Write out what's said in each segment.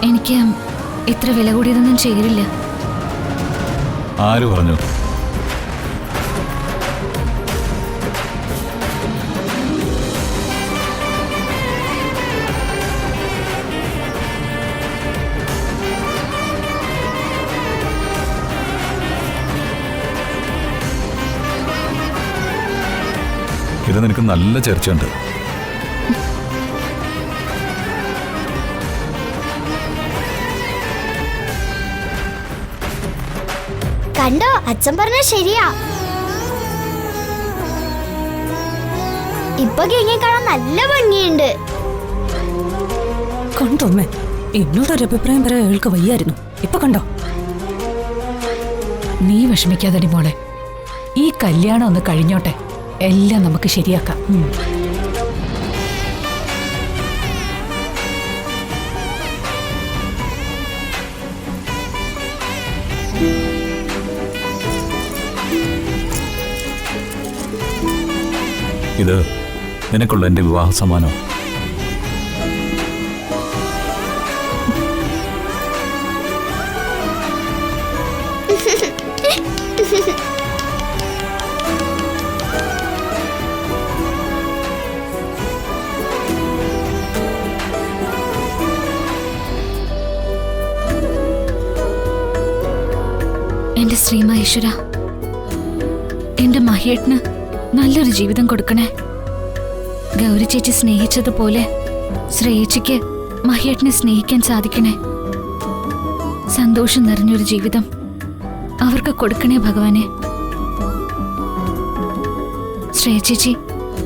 എനിക്ക് ഇത്ര വില കൂടിയതൊന്നും ചേരില്ല. ആര് പറഞ്ഞു? ഇത് നിനക്ക് നല്ല ചർച്ചയുണ്ട്. കണ്ടോ, അച്ഛൻ പറഞ്ഞ ശരിയാ. ഇപ്പൊ ഗംഗയെ കാണാൻ നല്ല ഭംഗിയുണ്ട്. കണ്ടോമ്മേ, എന്നോടൊരു അഭിപ്രായം പറയാൻ അയാൾക്ക് വയ്യായിരുന്നു. ഇപ്പൊ കണ്ടോ? നീ വിഷമിക്കാതെ മോളെ, ഈ കല്യാണം ഒന്ന് കഴിഞ്ഞോട്ടെ, എല്ലാം നമുക്ക് ശരിയാക്കാം. ഇത് നിനക്കുള്ള എൻ്റെ വിവാഹ സമ്മാനം. എന്റെ ശ്രീമഹേശ്വര, എന്റെ മഹേട്ടന് നല്ലൊരു ജീവിതം കൊടുക്കണേ. ഗൗരി ചേച്ചി സ്നേഹിച്ചതുപോലെ ശ്രേയച്ചിക്ക് മഹേട്ടനെ സ്നേഹിക്കാൻ സാധിക്കണേ. സന്തോഷം നിറഞ്ഞൊരു ജീവിതം അവർക്ക് കൊടുക്കണേ ഭഗവാനെ. ശ്രേയച്ചേച്ചി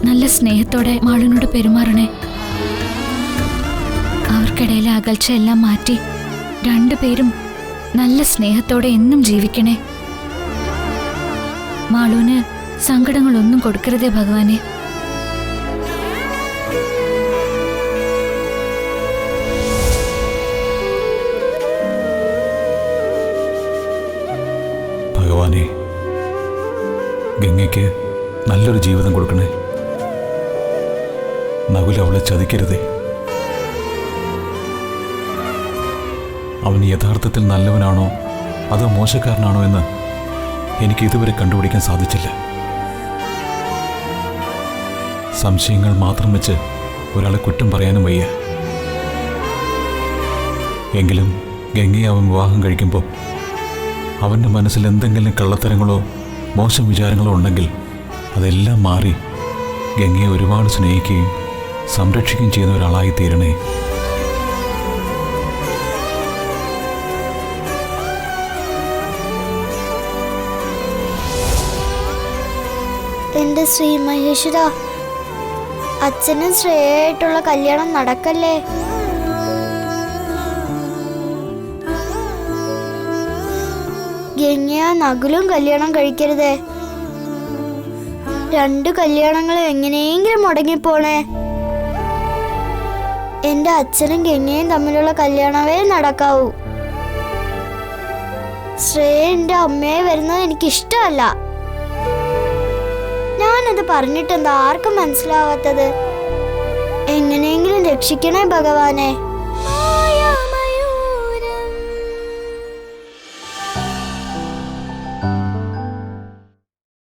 നല്ല സ്നേഹത്തോടെ മാളുവിനോട് പെരുമാറണേ. അവർക്കിടയിലെ അകൽച്ച എല്ലാം മാറ്റി രണ്ടുപേരും നല്ല സ്നേഹത്തോടെ എന്നും ജീവിക്കണേ. മാളുവിന് സങ്കടങ്ങളൊന്നും കൊടുക്കരുതേ ഭഗവാനെ. ഭഗവാനെ, ഗംഗയ്ക്ക് നല്ലൊരു ജീവിതം കൊടുക്കണേ. നകുൽ അവളെ ചതിക്കരുതേ. അവൻ യഥാർത്ഥത്തിൽ നല്ലവനാണോ അതോ മോശക്കാരനാണോ എന്ന് എനിക്ക് ഇതുവരെ കണ്ടുപിടിക്കാൻ സാധിച്ചില്ല. സംശയങ്ങൾ മാത്രം വെച്ച് ഒരാളെ കുറ്റം പറയാനും വയ്യ. എങ്കിലും ഗംഗയെ അവൻ വിവാഹം കഴിക്കുമ്പോൾ അവൻ്റെ മനസ്സിൽ എന്തെങ്കിലും കള്ളത്തരങ്ങളോ മോശം വിചാരങ്ങളോ ഉണ്ടെങ്കിൽ അതെല്ലാം മാറി ഗംഗയെ ഒരുപാട് സ്നേഹിക്കുകയും സംരക്ഷിക്കുകയും ചെയ്യുന്ന ഒരാളായി തീരണേ. എന്റെ ശ്രീ മഹേശ്വര, അച്ഛനും ശ്രേയായിട്ടുള്ള കല്യാണം നടക്കല്ലേ. ഗംഗയ നകുലും കല്യാണം കഴിക്കരുതേ. രണ്ടു കല്യാണങ്ങളും എങ്ങനെയെങ്കിലും മുടങ്ങിപ്പോണേ. എന്റെ അച്ഛനും ഗംഗയും തമ്മിലുള്ള കല്യാണമേ നടക്കാവൂ. ശ്രേയ എന്റെ അമ്മയെ വരുന്നത് എനിക്കിഷ്ടമല്ല. ഞാനത് പറഞ്ഞിട്ടെന്താ ആർക്കും മനസ്സിലാവാത്തത്? എങ്ങനെയെങ്കിലും രക്ഷിക്കണേ ഭഗവാനെ.